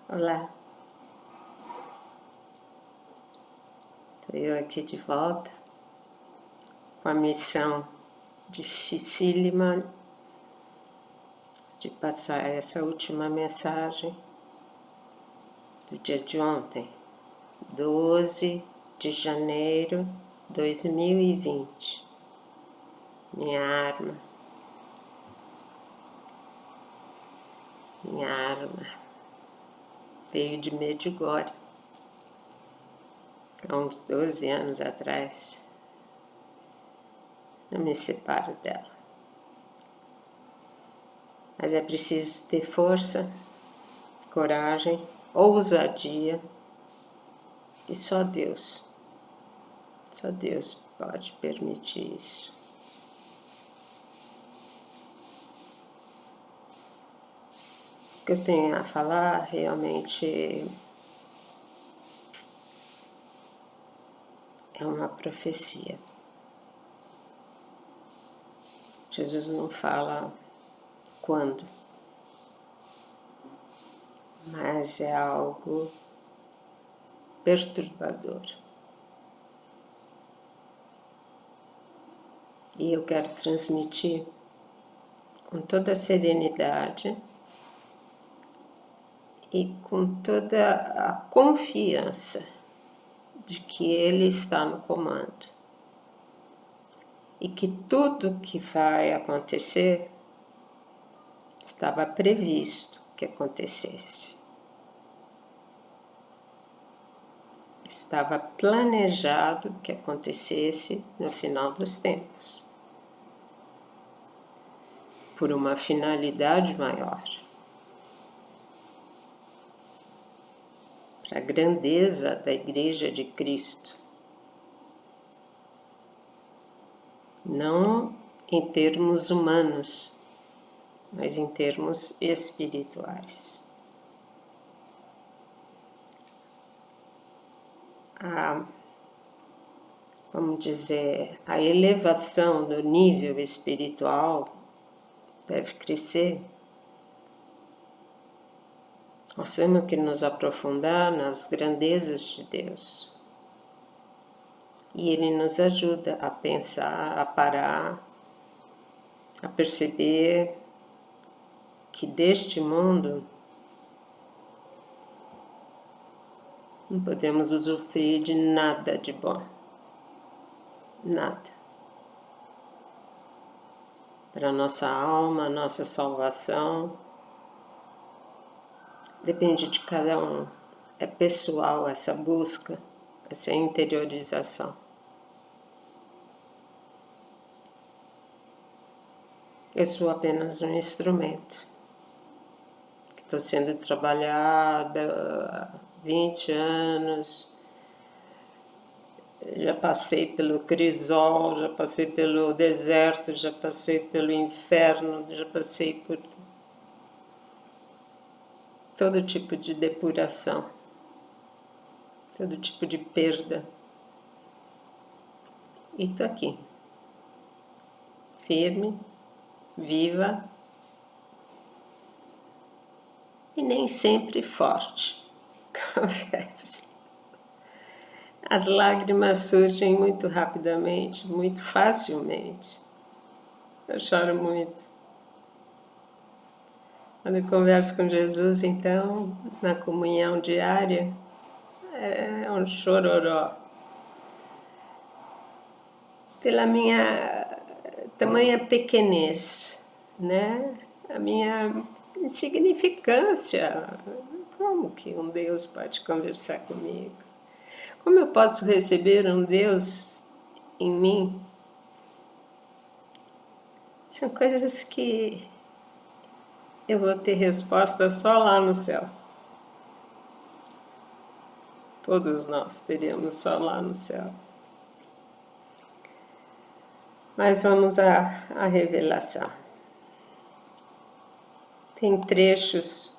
Olá, estou eu aqui de volta com a missão dificílima de passar essa última mensagem do dia de ontem, 12 de janeiro de 2020. Minha arma veio de Medjugorje, há uns 12 anos atrás. Não me separo dela. Mas é preciso ter força, coragem, ousadia, e só Deus pode permitir isso. O que eu tenho a falar realmente é uma profecia. Jesus não fala quando, mas é algo perturbador. E eu quero transmitir com toda a serenidade e com toda a confiança de que Ele está no comando e que tudo que vai acontecer estava previsto que acontecesse. Estava planejado que acontecesse no final dos tempos, por uma finalidade maior, para a grandeza da Igreja de Cristo, não em termos humanos, mas em termos espirituais. Vamos dizer, a elevação do nível espiritual deve crescer. Nós temos que nos aprofundar nas grandezas de Deus. E Ele nos ajuda a pensar, a parar, a perceber que deste mundo não podemos usufruir de nada de bom. Nada. Para a nossa alma, a nossa salvação, depende de cada um. É pessoal essa busca, essa interiorização. Eu sou apenas um instrumento que estou sendo trabalhada há 20 anos. Já passei pelo crisol, já passei pelo deserto, já passei pelo inferno, já passei por todo tipo de depuração, todo tipo de perda. E estou aqui, firme, viva e nem sempre forte, confesso. As lágrimas surgem muito rapidamente, muito facilmente. Eu choro muito. Quando eu converso com Jesus, então, na comunhão diária, é um chororó. Pela minha tamanha pequenez, né? A minha insignificância. Como que um Deus pode conversar comigo? Como eu posso receber um Deus em mim? São coisas que eu vou ter resposta só lá no céu. Todos nós teríamos só lá no céu. Mas vamos à revelação. Tem trechos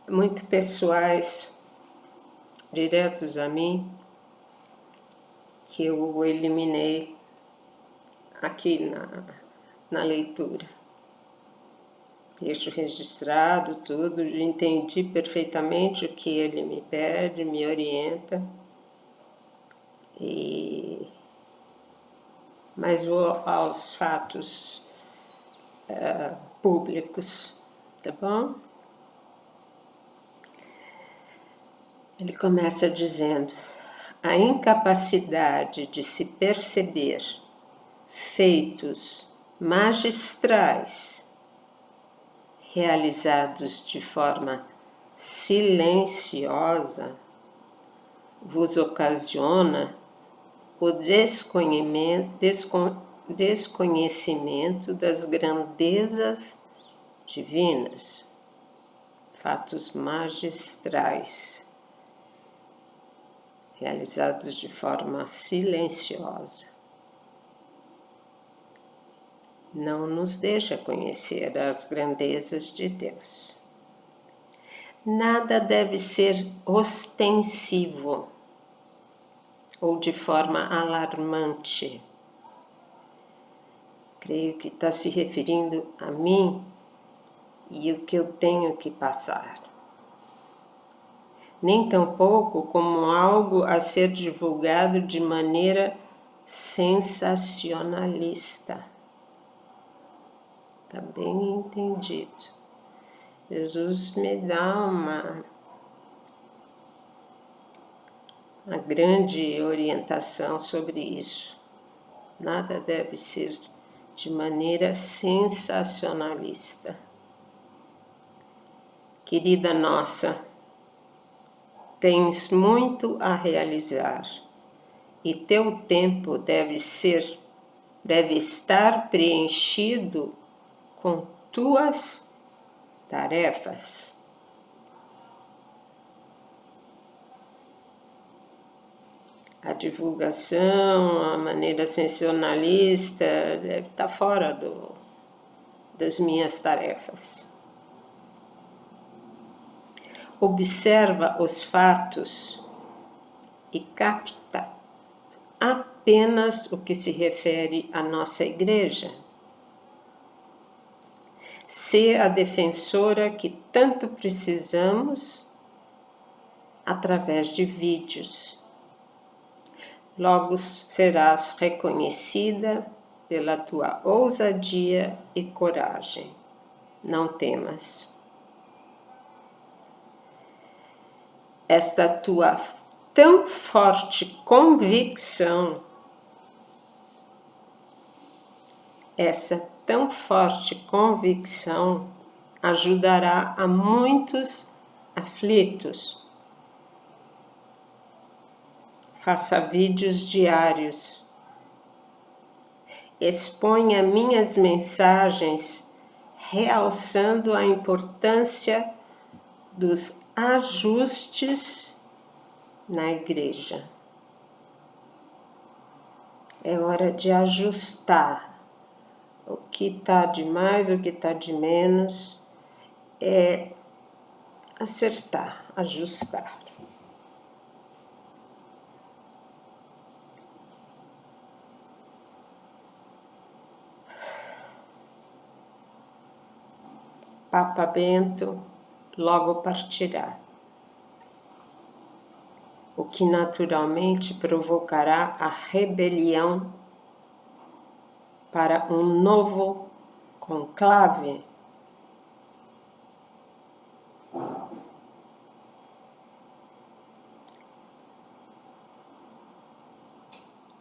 muito pessoais, diretos a mim, que eu eliminei aqui na leitura. deixo registrado tudo, entendi perfeitamente o que ele me pede, me orienta, mas vou aos fatos públicos, tá bom? Ele começa dizendo: a incapacidade de se perceber feitos magistrais realizados de forma silenciosa vos ocasiona o desconhecimento das grandezas divinas, fatos magistrais realizados de forma silenciosa. Não nos deixa conhecer as grandezas de Deus. Nada deve ser ostensivo ou de forma alarmante. Creio que está se referindo a mim e o que eu tenho que passar. Nem tampouco como algo a ser divulgado de maneira sensacionalista. Está bem entendido. Jesus me dá uma grande orientação sobre isso. Nada deve ser de maneira sensacionalista. Querida nossa, tens muito a realizar e teu tempo deve estar preenchido com tuas tarefas. A divulgação, a maneira sensacionalista deve estar fora das minhas tarefas. Observa os fatos e capta apenas o que se refere à nossa igreja. Sê a defensora que tanto precisamos através de vídeos. Logo serás reconhecida pela tua ousadia e coragem. Não temas. Esta tua tão forte convicção, ajudará a muitos aflitos. Faça vídeos diários. Exponha minhas mensagens, realçando a importância dos ajustes na igreja. É hora de ajustar o que está de mais, o que está de menos, é acertar, ajustar. Papa Bento logo partirá, o que naturalmente provocará a rebelião para um novo conclave.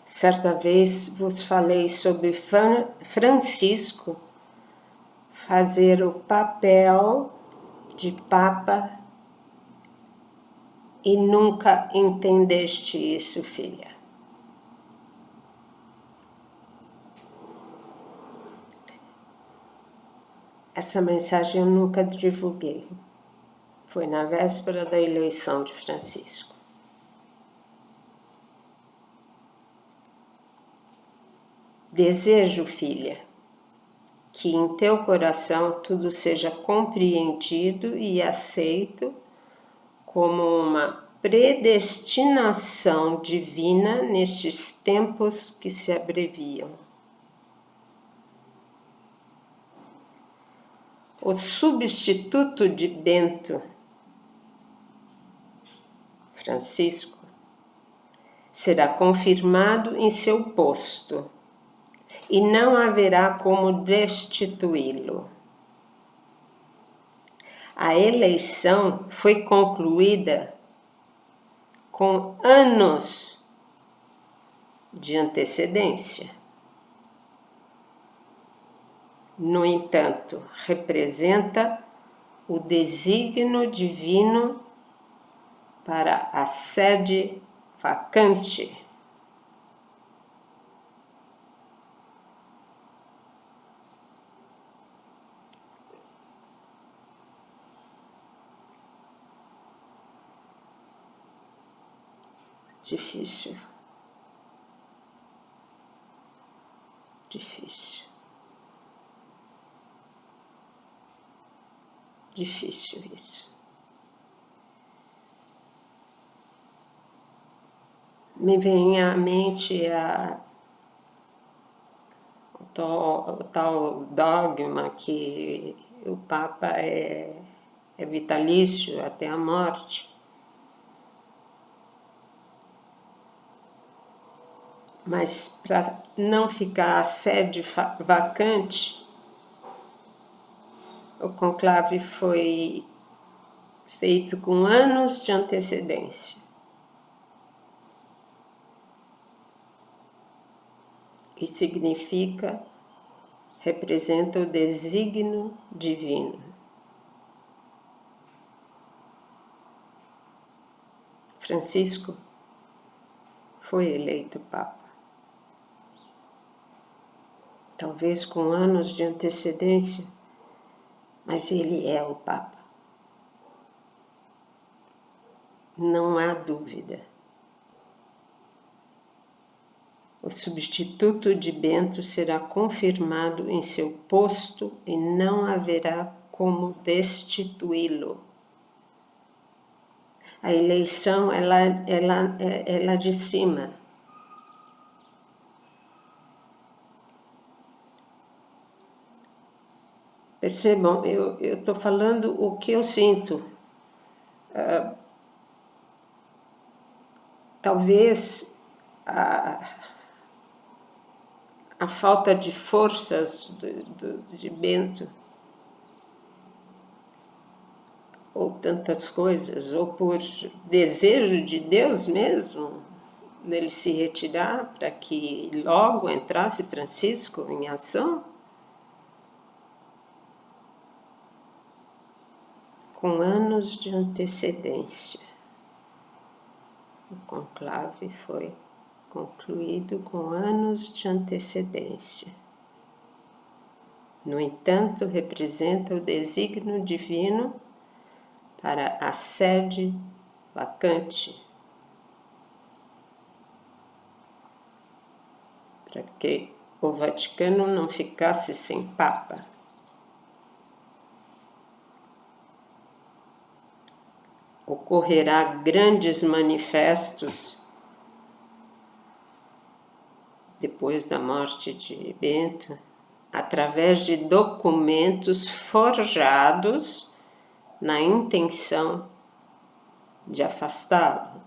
Certa vez vos falei sobre Francisco fazer o papel de Papa e nunca entendeste isso, filha. Essa mensagem eu nunca divulguei. Foi na véspera da eleição de Francisco. Desejo, filha, que em teu coração tudo seja compreendido e aceito como uma predestinação divina nestes tempos que se abreviam. o substituto de Bento, Francisco, será confirmado em seu posto e não haverá como destituí-lo. A eleição foi concluída com anos de antecedência. No entanto, representa o desígnio divino para a sede vacante. Difícil. Difícil. Difícil isso. Me vem à mente o tal dogma que o Papa é vitalício até a morte. Mas para não ficar a sede vacante, o conclave foi feito com anos de antecedência. E significa, representa o desígnio divino. Francisco foi eleito Papa. Talvez com anos de antecedência, mas ele é o Papa. Não há dúvida. O substituto de Bento será confirmado em seu posto e não haverá como destituí-lo. A eleição é lá de cima. Percebam, eu estou falando o que eu sinto. Talvez a falta de forças de Bento, ou tantas coisas, ou por desejo de Deus mesmo, dele se retirar para que logo entrasse Francisco em ação, com anos de antecedência. O conclave foi concluído com anos de antecedência. No entanto, representa o desígnio divino para a sede vacante, para que o Vaticano não ficasse sem Papa. Ocorrerá grandes manifestos depois da morte de Bento, através de documentos forjados na intenção de afastá-lo,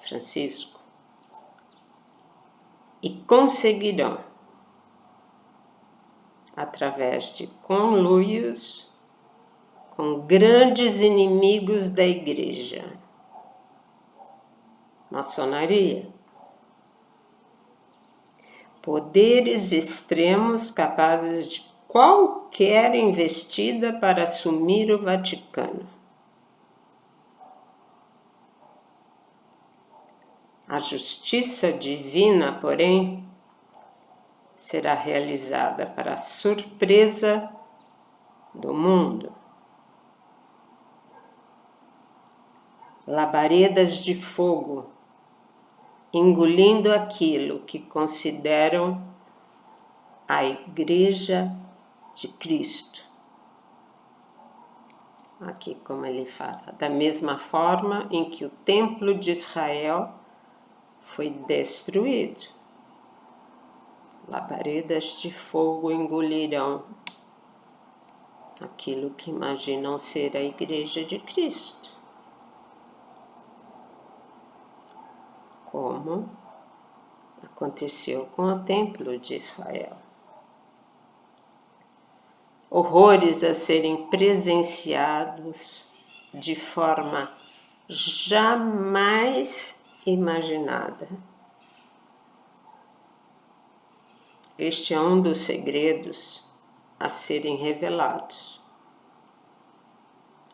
Francisco, e conseguirão, através de conluios com grandes inimigos da Igreja, maçonaria, poderes extremos capazes de qualquer investida para assumir o Vaticano. A justiça divina, porém, será realizada para a surpresa do mundo. Labaredas de fogo, engolindo aquilo que consideram a Igreja de Cristo. Aqui como ele fala, da mesma forma em que o Templo de Israel foi destruído. Labaredas de fogo engolirão aquilo que imaginam ser a Igreja de Cristo, como aconteceu com o Templo de Israel. Horrores a serem presenciados de forma jamais imaginada. Este é um dos segredos a serem revelados.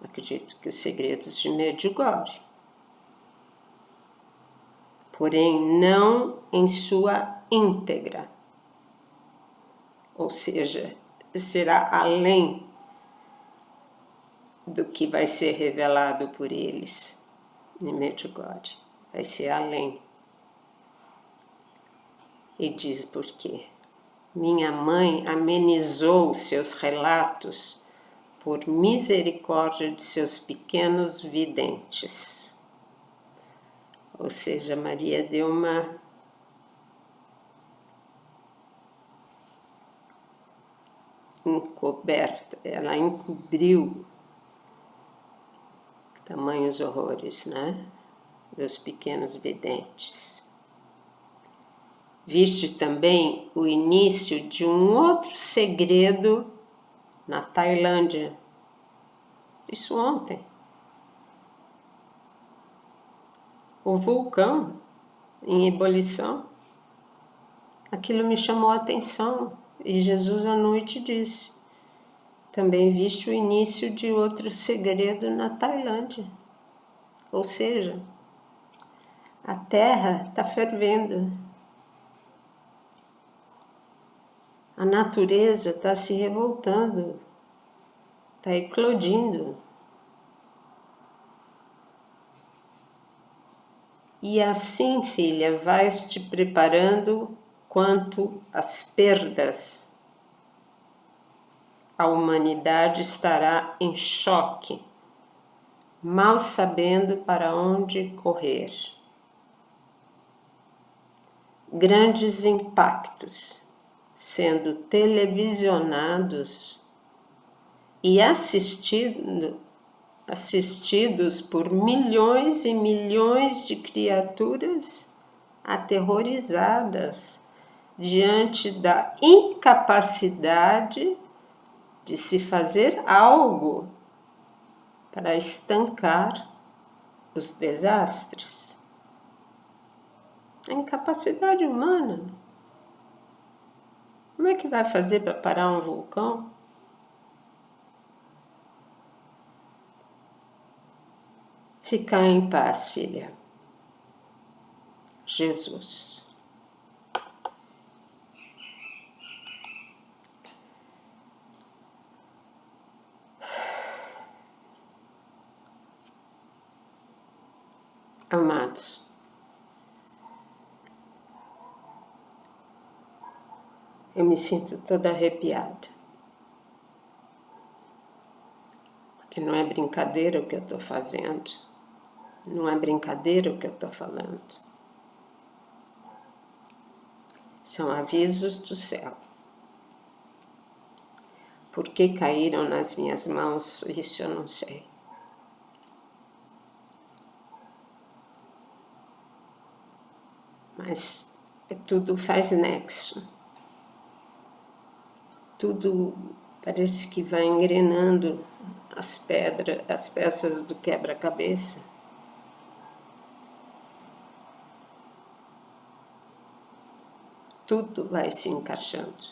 Acredito que os segredos de Medjugorje. Porém, não em sua íntegra. Ou seja, será além do que vai ser revelado por eles em Medjugorje. Vai ser além. E diz por quê. Minha mãe amenizou seus relatos por misericórdia de seus pequenos videntes. Ou seja, Maria deu uma encoberta, ela encobriu tamanhos horrores, né? Dos pequenos videntes. Viste também o início de um outro segredo na Tailândia. Isso ontem. O vulcão em ebulição. Aquilo me chamou a atenção. E Jesus à noite disse: também viste o início de outro segredo na Tailândia. Ou seja, a terra está fervendo. A natureza está se revoltando, está eclodindo. E assim, filha, vais te preparando quanto às perdas. A humanidade estará em choque, mal sabendo para onde correr. Grandes impactos sendo televisionados e assistidos por milhões e milhões de criaturas aterrorizadas diante da incapacidade de se fazer algo para estancar os desastres. A incapacidade humana. Como é que vai fazer para parar um vulcão? Ficar em paz, filha. Jesus. Amados, eu me sinto toda arrepiada. Porque não é brincadeira o que eu estou fazendo. Não é brincadeira o que eu estou falando. São avisos do céu. Por que caíram nas minhas mãos? Isso eu não sei. Mas tudo faz nexo. Tudo parece que vai engrenando as pedras, as peças do quebra-cabeça. Tudo vai se encaixando.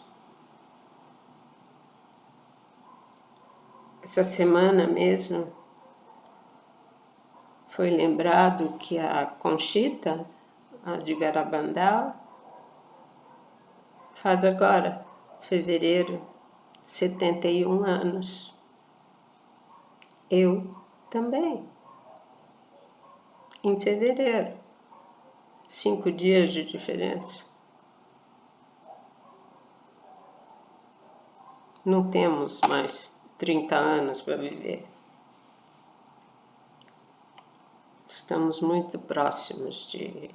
Essa semana mesmo foi lembrado que a Conchita, a de Garabandal, faz agora, fevereiro, 71 anos. Eu também. Em fevereiro. 5 dias de diferença. Não temos mais 30 anos para viver. Estamos muito próximos de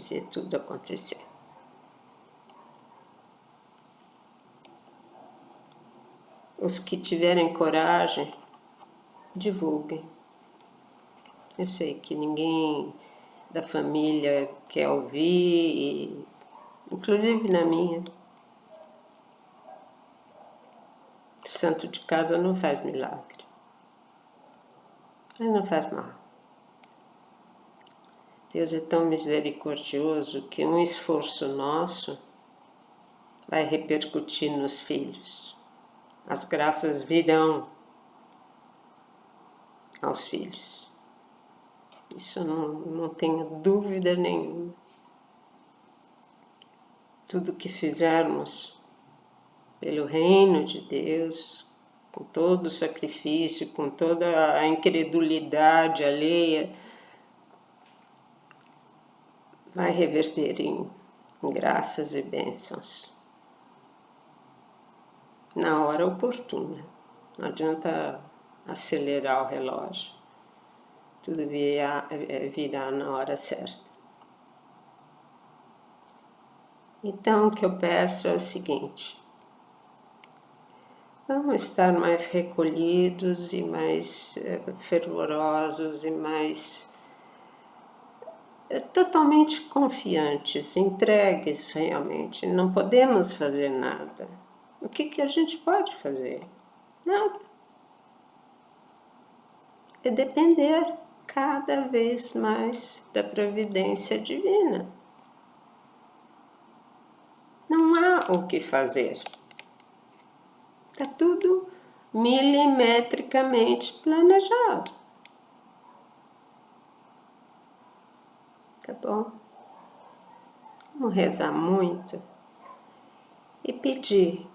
ver tudo acontecer. Os que tiverem coragem, divulguem. Eu sei que ninguém da família quer ouvir, inclusive na minha. Santo de casa não faz milagre. Mas não faz mal. Deus é tão misericordioso que um esforço nosso vai repercutir nos filhos. As graças virão aos filhos. Isso não tenho dúvida nenhuma. Tudo que fizermos pelo reino de Deus, com todo o sacrifício, com toda a incredulidade alheia, vai reverter em graças e bênçãos. Na hora oportuna. Não adianta acelerar o relógio. Tudo virá na hora certa. Então, o que eu peço é o seguinte: vamos estar mais recolhidos e mais fervorosos e mais totalmente confiantes, entregues realmente. Não podemos fazer nada. O que a gente pode fazer? Nada. É depender cada vez mais da providência divina. Não há o que fazer. Está tudo milimetricamente planejado. Tá bom? Vamos rezar muito e pedir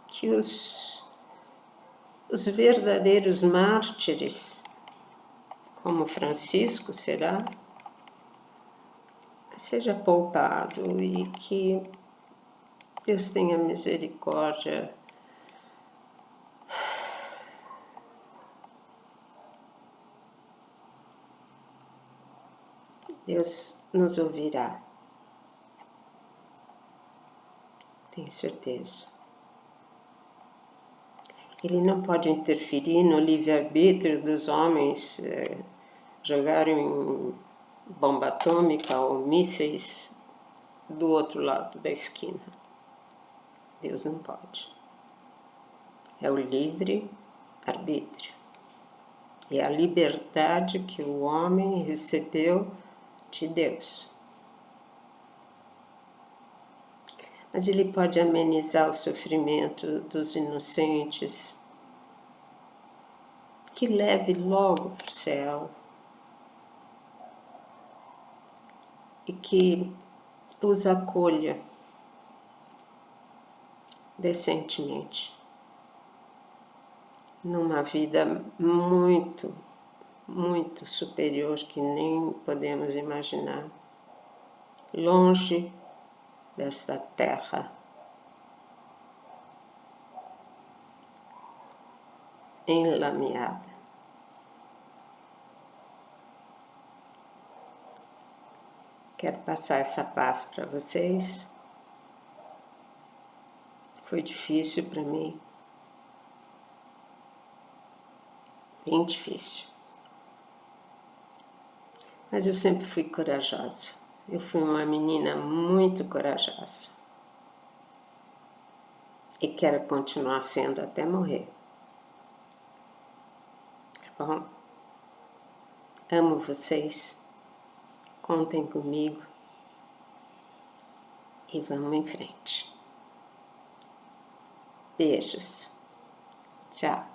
que os verdadeiros mártires, como Francisco será, seja poupado e que Deus tenha misericórdia Deus nos ouvirá. Tenho certeza. Ele não pode interferir no livre-arbítrio dos homens, jogarem bomba atômica ou mísseis do outro lado da esquina. Deus não pode. É o livre-arbítrio. É a liberdade que o homem recebeu de Deus. Mas ele pode amenizar o sofrimento dos inocentes, que leve logo para o céu e que os acolha decentemente numa vida muito, muito superior que nem podemos imaginar, longe desta terra, enlameada. Quero passar essa paz para vocês. Foi difícil para mim, bem difícil. Mas eu sempre fui corajosa. Eu fui uma menina muito corajosa. E quero continuar sendo até morrer. Tá bom? Amo vocês. Contem comigo. E vamos em frente. Beijos. Tchau.